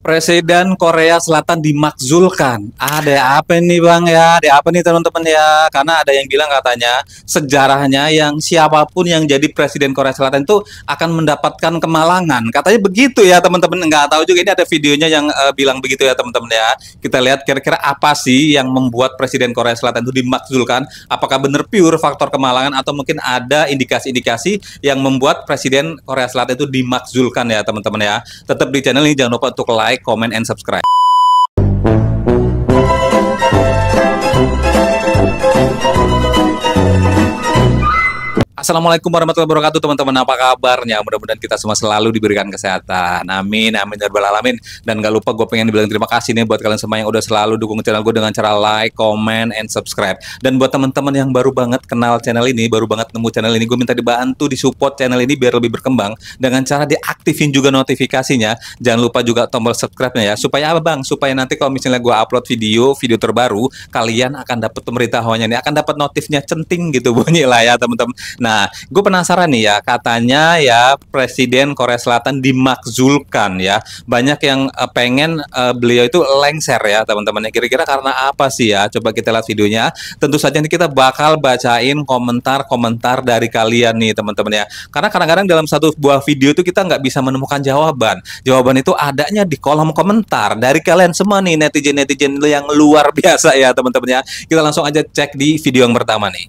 Presiden Korea Selatan dimakzulkan. Ada apa nih Bang ya? Ada apa nih teman-teman ya? Karena ada yang bilang katanya sejarahnya yang siapapun yang jadi Presiden Korea Selatan itu akan mendapatkan kemalangan. Katanya begitu ya teman-teman. Nggak tahu juga, ini ada videonya yang bilang begitu ya teman-teman ya. Kita lihat kira-kira apa sih yang membuat Presiden Korea Selatan itu dimakzulkan. Apakah benar pure faktor kemalangan atau mungkin ada indikasi-indikasi yang membuat Presiden Korea Selatan itu dimakzulkan ya teman-teman ya. Tetap di channel ini, jangan lupa untuk like, comment, and subscribe. Assalamualaikum warahmatullahi wabarakatuh teman-teman, apa kabarnya? Mudah-mudahan kita semua selalu diberikan kesehatan. Amin, amin, ya rabbal alamin. Dan gak lupa gue pengen dibilang terima kasih nih buat kalian semua yang udah selalu dukung channel gue dengan cara like, comment, and subscribe. Dan buat teman-teman yang baru banget kenal channel ini, baru banget nemu channel ini, gue minta dibantu disupport channel ini biar lebih berkembang dengan cara diaktifin juga notifikasinya. Jangan lupa juga tombol subscribe-nya ya. Supaya apa Bang? Supaya nanti kalau misalnya gue upload video terbaru, kalian akan dapat pemberitahuannya nih, akan dapat notifnya centing gitu bunyi lah ya teman-teman. Nah, gue penasaran nih ya, katanya ya Presiden Korea Selatan dimakzulkan ya. Banyak yang pengen beliau itu lengser ya teman-teman. Kira-kira karena apa sih ya? Coba kita lihat videonya. Tentu saja nih kita bakal bacain komentar-komentar dari kalian nih teman-teman ya. Karena kadang-kadang dalam satu buah video itu kita nggak bisa menemukan jawaban. Jawaban itu adanya di kolom komentar dari kalian semua nih, netizen-netizen yang luar biasa ya teman-teman ya. Kita langsung aja cek di video yang pertama nih.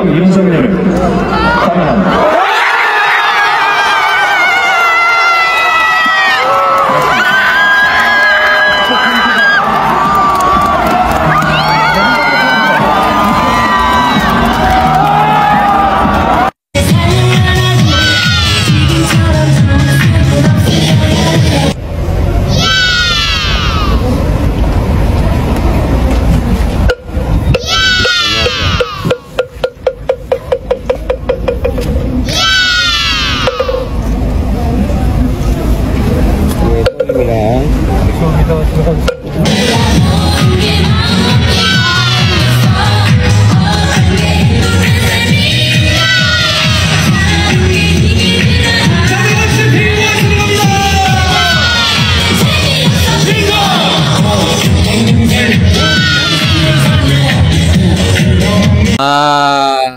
윤석열 사망.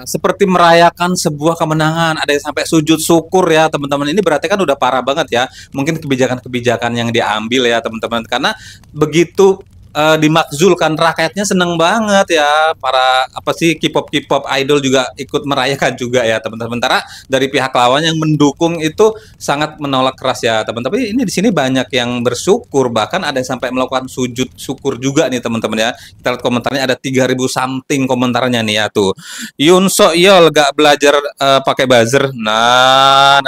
Seperti merayakan sebuah kemenangan, ada yang sampai sujud syukur ya teman-teman. Ini berarti kan udah parah banget ya. Mungkin kebijakan-kebijakan yang diambil ya teman-teman. Karena begitu dimakzulkan, rakyatnya seneng banget ya. Para apa sih K-pop idol juga ikut merayakan juga ya teman-teman. Sementara dari pihak lawan yang mendukung itu sangat menolak keras ya teman-teman. Tapi ini di sini banyak yang bersyukur, bahkan ada yang sampai melakukan sujud syukur juga nih teman-teman ya. Kita lihat komentarnya, ada 3.000 something komentarnya nih ya tuh. Yoon Suk Yeol gak belajar pakai buzzer. Nah,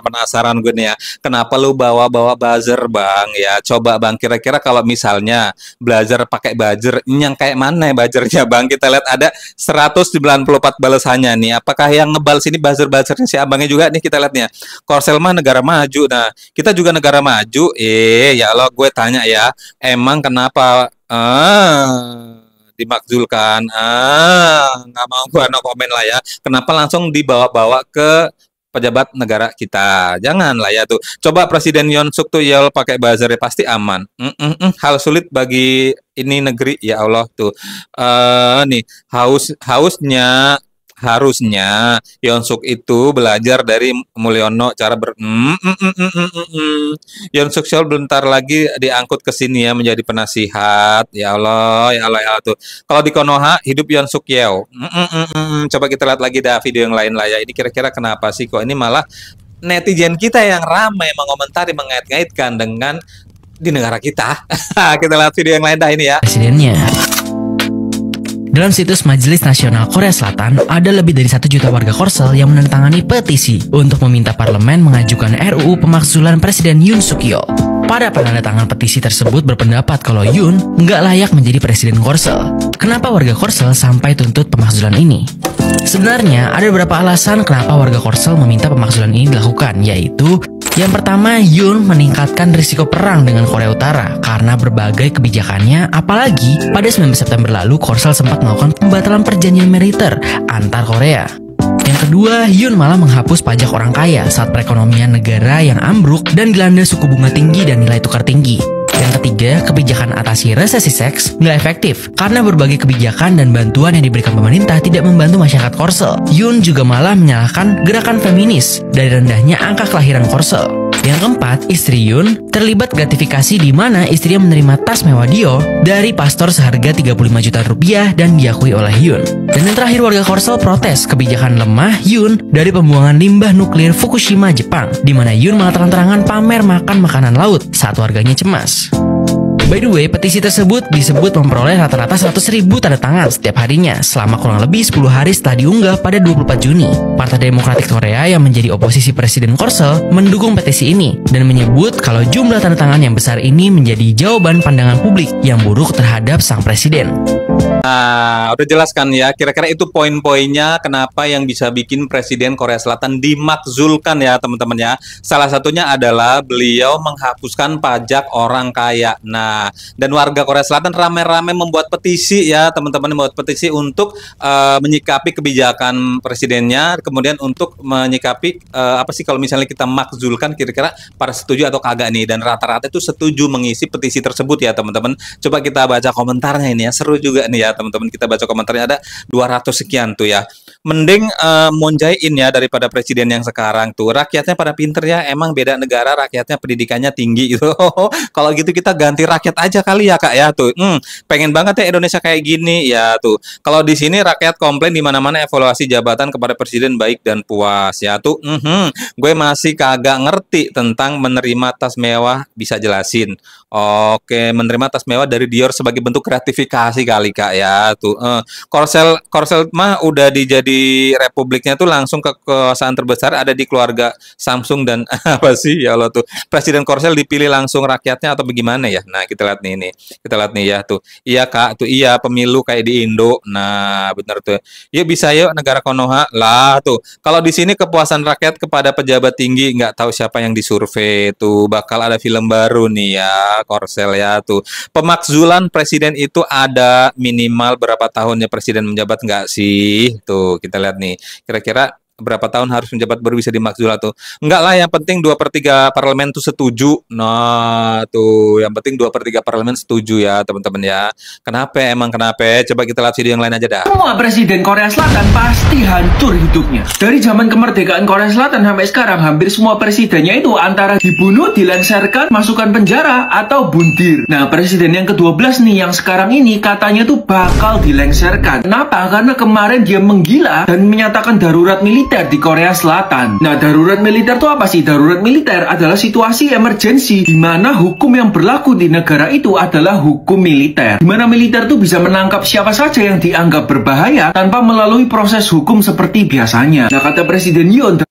penasaran gue nih ya. Kenapa lu bawa-bawa buzzer Bang ya? Coba Bang, kira-kira kalau misalnya belajar pakai buzzer, ini yang kayak mana ya buzzernya Bang? Kita lihat ada 194 balasannya nih. Apakah yang ngebal sini buzzer-buzzernya si abangnya juga nih? Kita lihat nih ya. Korsel mah negara maju. Nah, kita juga negara maju. Ya Allah, gue tanya ya, emang kenapa dimakzulkan? Nggak mau gua no komen lah ya. Kenapa langsung dibawa-bawa ke pejabat negara kita? Jangan lah ya tuh. Coba Presiden Yoon Suk Yeol pakai buzzer pasti aman. Hal sulit bagi ini negeri ya Allah tuh. Nih harusnya Yoon Suk itu belajar dari Mulyono cara Yoon Suk Yeol bentar lagi diangkut ke sini ya menjadi penasihat. Ya Allah, ya Allah, ya Allah tuh. Kalau di Konoha hidup Yoon Suk Yeol. Coba kita lihat lagi dah video yang lain lah ya. Ini kira-kira kenapa sih kok ini malah netizen kita yang ramai mengomentari, mengait-ngaitkan dengan di negara kita. Kita lihat video yang lain dah ini ya. Presidennya. Dalam situs Majelis Nasional Korea Selatan, ada lebih dari 1 juta warga Korsel yang menandatangani petisi untuk meminta parlemen mengajukan RUU pemakzulan Presiden Yoon Suk Yeol. Pada penandatangan petisi tersebut berpendapat kalau Yoon nggak layak menjadi Presiden Korsel. Kenapa warga Korsel sampai tuntut pemakzulan ini? Sebenarnya ada beberapa alasan kenapa warga Korsel meminta pemakzulan ini dilakukan, yaitu yang pertama, Yoon meningkatkan risiko perang dengan Korea Utara karena berbagai kebijakannya, apalagi pada 19 September lalu Korsel sempat melakukan pembatalan perjanjian militer antar Korea. Yang Yang kedua, Yoon malah menghapus pajak orang kaya saat perekonomian negara yang ambruk dan dilanda suku bunga tinggi dan nilai tukar tinggi. Yang ketiga, kebijakan atasi resesi seks nggak efektif karena berbagai kebijakan dan bantuan yang diberikan pemerintah tidak membantu masyarakat Korsel. Yoon juga malah menyalahkan gerakan feminis dari rendahnya angka kelahiran Korsel. Yang keempat, istri Yoon terlibat gratifikasi di mana istrinya menerima tas mewah Dior dari pastor seharga 35 juta rupiah dan diakui oleh Yoon. Dan yang terakhir, warga Korsel protes kebijakan lemah Yoon dari pembuangan limbah nuklir Fukushima, Jepang, di mana Yoon malah terang-terangan pamer makan makanan laut saat warganya cemas. By the way, petisi tersebut disebut memperoleh rata-rata 100.000 tanda tangan setiap harinya selama kurang lebih 10 hari setelah diunggah pada 24 Juni. Partai Demokratik Korea yang menjadi oposisi Presiden Korsel mendukung petisi ini dan menyebut kalau jumlah tanda tangan yang besar ini menjadi jawaban pandangan publik yang buruk terhadap sang presiden. Nah, udah jelaskan ya, kira-kira itu poin-poinnya kenapa yang bisa bikin Presiden Korea Selatan dimakzulkan ya teman-teman ya. Salah satunya adalah beliau menghapuskan pajak orang kaya. Nah, dan warga Korea Selatan rame-rame membuat petisi ya teman-teman, membuat petisi untuk menyikapi kebijakan presidennya, kemudian untuk menyikapi apa sih kalau misalnya kita makzulkan, kira-kira pada setuju atau kagak nih. Dan rata-rata itu setuju mengisi petisi tersebut ya teman-teman. Coba kita baca komentarnya ini ya, seru juga nih ya teman-teman, kita baca komentarnya ada 200 sekian tuh ya. Mending Moon Jae-in ya daripada presiden yang sekarang tuh. Rakyatnya pada pinter ya, emang beda negara rakyatnya pendidikannya tinggi gitu. Kalau gitu kita ganti rakyat aja kali ya Kak ya tuh. Pengen banget ya Indonesia kayak gini ya tuh. Kalau di sini rakyat komplain di mana-mana evaluasi jabatan kepada presiden baik dan puas ya tuh. Gue masih kagak ngerti tentang menerima tas mewah, bisa jelasin. Oke, menerima tas mewah dari Dior sebagai bentuk gratifikasi kali Kak ya tuh. Korsel mah udah dijadi republiknya tuh langsung kekuasaan terbesar ada di keluarga Samsung dan apa sih ya Allah tuh. Presiden Korsel dipilih langsung rakyatnya atau bagaimana ya? Nah, kita lihat nih ini. Kita lihat nih ya tuh. Iya Kak, tuh iya pemilu kayak di Indo. Nah, bener tuh. Yuk bisa yuk negara Konoha lah tuh. Kalau di sini kepuasan rakyat kepada pejabat tinggi nggak tahu siapa yang disurvei tuh. Bakal ada film baru nih ya. Korsel ya tuh. Pemakzulan presiden itu ada minimal berapa tahunnya presiden menjabat nggak sih? Tuh kita lihat nih. Kira-kira berapa tahun harus menjabat baru bisa dimakzul tuh? Enggak lah, yang penting 2/3 parlemen tuh setuju. Nah tuh yang penting 2/3 parlemen setuju ya teman-teman ya. Kenapa emang kenapa? Coba kita lihat video yang lain aja dah. Semua presiden Korea Selatan pasti hancur hidupnya. Dari zaman kemerdekaan Korea Selatan sampai sekarang, hampir semua presidennya itu antara dibunuh, dilengsarkan, masukkan penjara, atau bundir. Nah, presiden yang ke-12 nih yang sekarang ini katanya tuh bakal dilengsarkan. Kenapa? Karena kemarin dia menggila dan menyatakan darurat militer di Korea Selatan. Nah, darurat militer itu apa sih? Darurat militer adalah situasi emergensi di mana hukum yang berlaku di negara itu adalah hukum militer. Di mana militer itu bisa menangkap siapa saja yang dianggap berbahaya tanpa melalui proses hukum seperti biasanya. Nah, kata Presiden Yoon,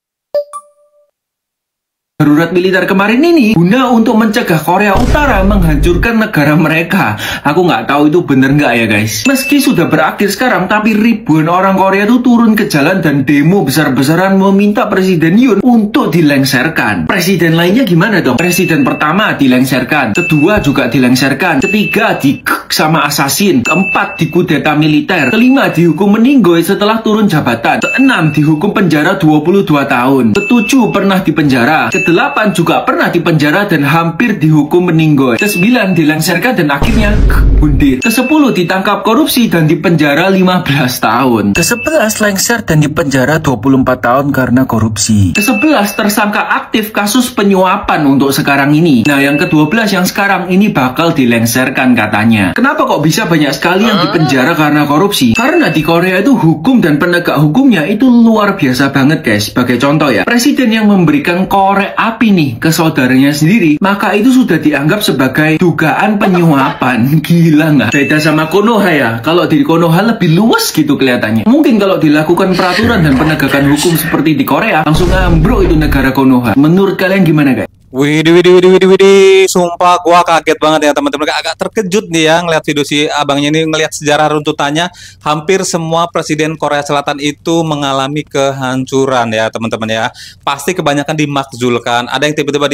darurat militer kemarin ini guna untuk mencegah Korea Utara menghancurkan negara mereka. Aku nggak tahu itu bener nggak ya guys. Meski sudah berakhir sekarang, tapi ribuan orang Korea itu turun ke jalan dan demo besar-besaran meminta Presiden Yoon untuk dilengsarkan. Presiden lainnya gimana dong? Presiden pertama dilengsarkan, kedua juga dilengsarkan, ketiga digek sama asasin, keempat dikudeta militer, kelima dihukum meninggoy setelah turun jabatan, keenam dihukum penjara 22 tahun, ketujuh pernah dipenjara, ke-8 juga pernah dipenjara dan hampir dihukum meninggoy. Ke-9 dilengsarkan dan akhirnya bundir. Ke-10 ditangkap korupsi dan dipenjara 15 tahun. Ke-11 lengser dan dipenjara 24 tahun karena korupsi. Ke-11 tersangka aktif kasus penyuapan untuk sekarang ini. Nah, yang ke-12 yang sekarang ini bakal dilengsarkan katanya. Kenapa kok bisa banyak sekali yang dipenjara karena korupsi? Karena di Korea itu hukum dan penegak hukumnya itu luar biasa banget guys. Sebagai contoh ya, presiden yang memberikan korek api nih ke saudaranya sendiri, maka itu sudah dianggap sebagai dugaan penyuapan. Gila nggak? Beda sama Konoha ya. Kalau di Konoha lebih luas gitu kelihatannya. Mungkin kalau dilakukan peraturan dan penegakan hukum seperti di Korea, langsung ambruk itu negara Konoha. Menurut kalian gimana guys? Widih, sumpah gua kaget banget ya teman-teman, agak terkejut nih ya ngeliat video si abangnya ini, ngelihat sejarah runtutannya. Hampir semua presiden Korea Selatan itu mengalami kehancuran ya teman-teman ya. Pasti kebanyakan dimakzulkan, ada yang tiba-tiba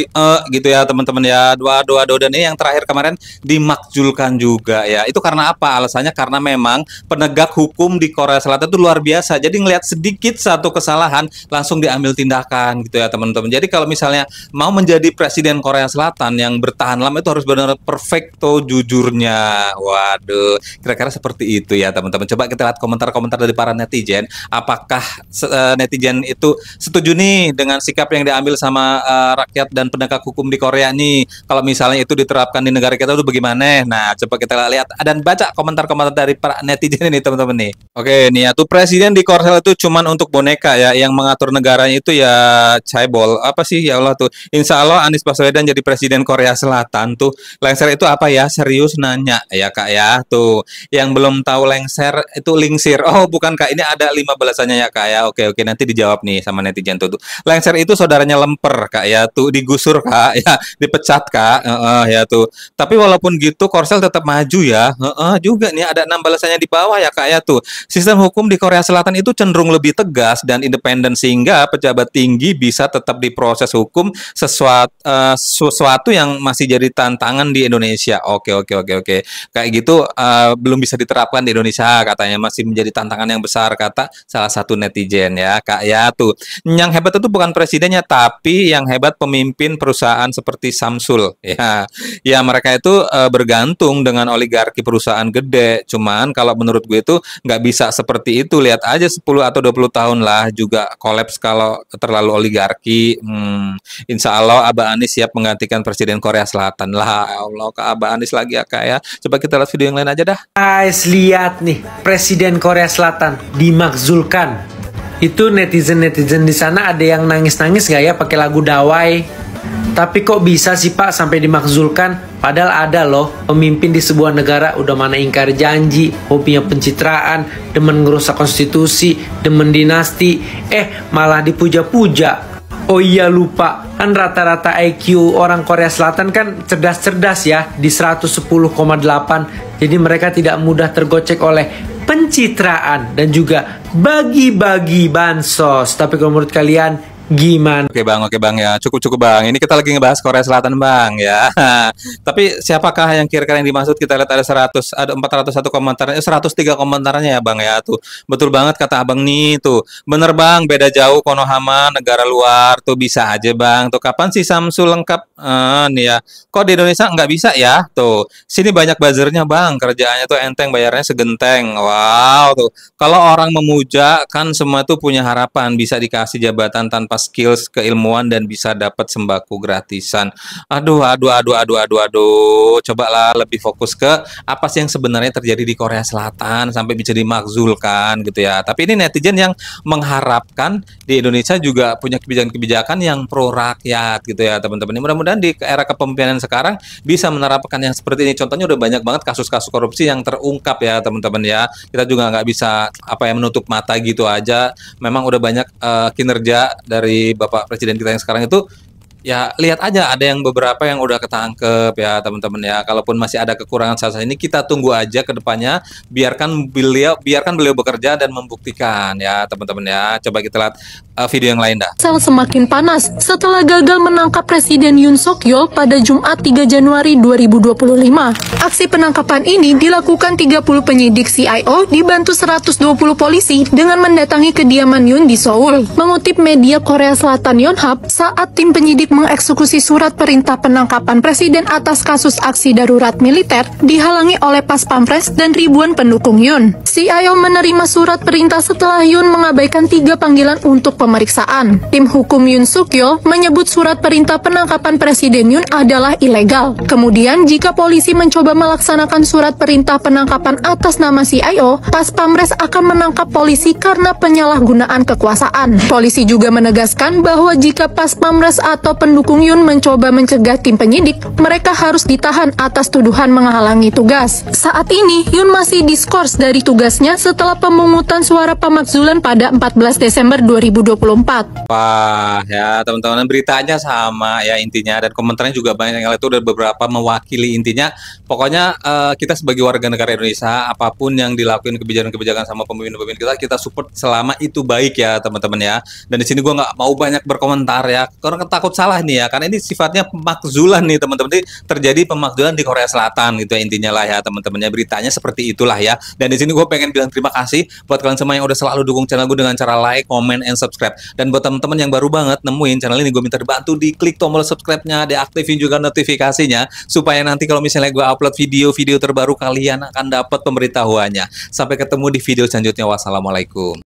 gitu ya teman-teman ya. Dua dan ini yang terakhir kemarin dimakzulkan juga ya. Itu karena apa? Alasannya karena memang penegak hukum di Korea Selatan itu luar biasa. Jadi ngelihat sedikit satu kesalahan langsung diambil tindakan gitu ya teman-teman. Jadi kalau misalnya mau menjadi presiden Korea Selatan yang bertahan lama itu harus benar-benar perfecto jujurnya. Waduh, kira-kira seperti itu ya teman-teman. Coba kita lihat komentar-komentar dari para netizen. Apakah netizen itu setuju nih dengan sikap yang diambil sama rakyat dan penegak hukum di Korea nih? Kalau misalnya itu diterapkan di negara kita itu bagaimana? Nah, coba kita lihat dan baca komentar-komentar dari para netizen ini teman-teman nih. Oke, nih ya tuh presiden di Korea itu cuman untuk boneka ya, yang mengatur negaranya itu ya caibol. Apa sih ya Allah tuh? Insya Allah Anies Baswedan jadi presiden Korea Selatan tuh. Lengser itu apa ya? Serius nanya ya Kak ya. Tuh, yang belum tahu lengser itu lingsir. Oh, bukan Kak, ini ada 5 balasannya ya Kak ya. Oke, nanti dijawab nih sama netizen tuh. Lengser itu saudaranya lemper Kak ya. Tuh digusur Kak ya, dipecat Kak. Ya tuh. Tapi walaupun gitu Korsel tetap maju ya. Juga nih ada 6 balasannya di bawah ya Kak ya tuh. Sistem hukum di Korea Selatan itu cenderung lebih tegas dan independen sehingga pejabat tinggi bisa tetap diproses hukum sesuatu yang masih jadi tantangan di Indonesia. Oke. Kayak gitu belum bisa diterapkan di Indonesia katanya, masih menjadi tantangan yang besar kata salah satu netizen ya Kak ya tuh. Yang hebat itu bukan presidennya tapi yang hebat pemimpin perusahaan seperti Samsul ya. Ya mereka itu bergantung dengan oligarki perusahaan gede. Cuman kalau menurut gue itu nggak bisa seperti itu. Lihat aja 10 atau 20 tahun lah juga kolaps kalau terlalu oligarki. Insya Allah Abah Anies siap menggantikan presiden Korea Selatan lah. Ya Allah, ke Abah Anies lagi ya Kak ya. Coba kita lihat video yang lain aja dah. Guys, lihat nih, presiden Korea Selatan dimakzulkan. Itu netizen-netizen di sana ada yang nangis-nangis gak ya pakai lagu Dawai? Tapi kok bisa sih Pak sampai dimakzulkan? Padahal ada loh pemimpin di sebuah negara udah mana ingkar janji, hobinya pencitraan, demen ngerusak konstitusi, demen dinasti, malah dipuja-puja. Oh iya lupa, kan rata-rata IQ orang Korea Selatan kan cerdas-cerdas ya, di 110,8. Jadi mereka tidak mudah tergocek oleh pencitraan dan juga bagi-bagi bansos. Tapi kalau menurut kalian gimana? Oke bang ya, cukup bang. Ini kita lagi ngebahas Korea Selatan bang ya. Tapi siapakah yang kira-kira yang dimaksud? Kita lihat ada 401 komentarnya, 103 komentarnya ya bang ya tuh. Betul banget kata abang nih tuh. Bener bang, beda jauh Konohama negara luar tuh bisa aja bang. Tuh kapan sih Samsul lengkap? Nih ya. Kok di Indonesia nggak bisa ya? Tuh sini banyak buzzernya bang. Kerjaannya tuh enteng, bayarnya segenteng. Wow tuh. Kalau orang memuja kan semua tuh punya harapan bisa dikasih jabatan tanpa skills keilmuan dan bisa dapat sembako gratisan. Aduh. Cobalah lebih fokus ke apa sih yang sebenarnya terjadi di Korea Selatan sampai bisa dimakzulkan gitu ya. Tapi ini netizen yang mengharapkan di Indonesia juga punya kebijakan-kebijakan yang pro rakyat gitu ya teman-teman. Mudah-mudahan di era kepemimpinan sekarang bisa menerapkan yang seperti ini. Contohnya udah banyak banget kasus-kasus korupsi yang terungkap ya teman-teman ya. Kita juga nggak bisa menutup mata gitu aja. Memang udah banyak kinerja dari Bapak Presiden kita yang sekarang itu ya lihat aja ada yang beberapa yang udah ketangkep ya teman-teman ya. Kalaupun masih ada kekurangan saat ini kita tunggu aja ke depannya, biarkan beliau bekerja dan membuktikan ya teman-teman ya. Coba kita lihat video yang lain dah. Semakin panas setelah gagal menangkap Presiden Yoon Suk Yeol pada Jumat 3 Januari 2025. Aksi penangkapan ini dilakukan 30 penyidik CIO dibantu 120 polisi dengan mendatangi kediaman Yoon di Seoul. Mengutip media Korea Selatan Yonhap, saat tim penyidik mengeksekusi surat perintah penangkapan presiden atas kasus aksi darurat militer dihalangi oleh Pas Pampres dan ribuan pendukung Yoon. CIO menerima surat perintah setelah Yoon mengabaikan 3 panggilan untuk pemeriksaan. Tim hukum Yoon Suk Yeol menyebut surat perintah penangkapan Presiden Yoon adalah ilegal. Kemudian jika polisi mencoba melaksanakan surat perintah penangkapan atas nama CIO, Pas Pampres akan menangkap polisi karena penyalahgunaan kekuasaan. Polisi juga menegaskan bahwa jika Pas Pampres atau pendukung Yoon mencoba mencegah tim penyidik, mereka harus ditahan atas tuduhan menghalangi tugas. Saat ini, Yoon masih diskors dari tugasnya setelah pemungutan suara pemakzulan pada 14 Desember 2024. Wah, ya teman-teman, beritanya sama ya intinya, dan komentarnya juga banyak yang itu udah beberapa mewakili intinya. Pokoknya kita sebagai warga negara Indonesia, apapun yang dilakuin kebijakan-kebijakan sama pemimpin-pemimpin kita support selama itu baik ya teman-teman ya. Dan di sini gue nggak mau banyak berkomentar ya, karena takut salah nih ya, karena ini sifatnya pemakzulan nih teman-teman. Terjadi pemakzulan di Korea Selatan gitu ya intinya lah ya teman-temannya, beritanya seperti itulah ya. Dan di sini gue pengen bilang terima kasih buat kalian semua yang udah selalu dukung channel gue dengan cara like, comment, and subscribe. Dan buat teman-teman yang baru banget nemuin channel ini, gue minta dibantu di klik tombol subscribe-nya, diaktifin juga notifikasinya, supaya nanti kalau misalnya gue upload video-video terbaru kalian akan dapat pemberitahuannya. Sampai ketemu di video selanjutnya. Wassalamualaikum.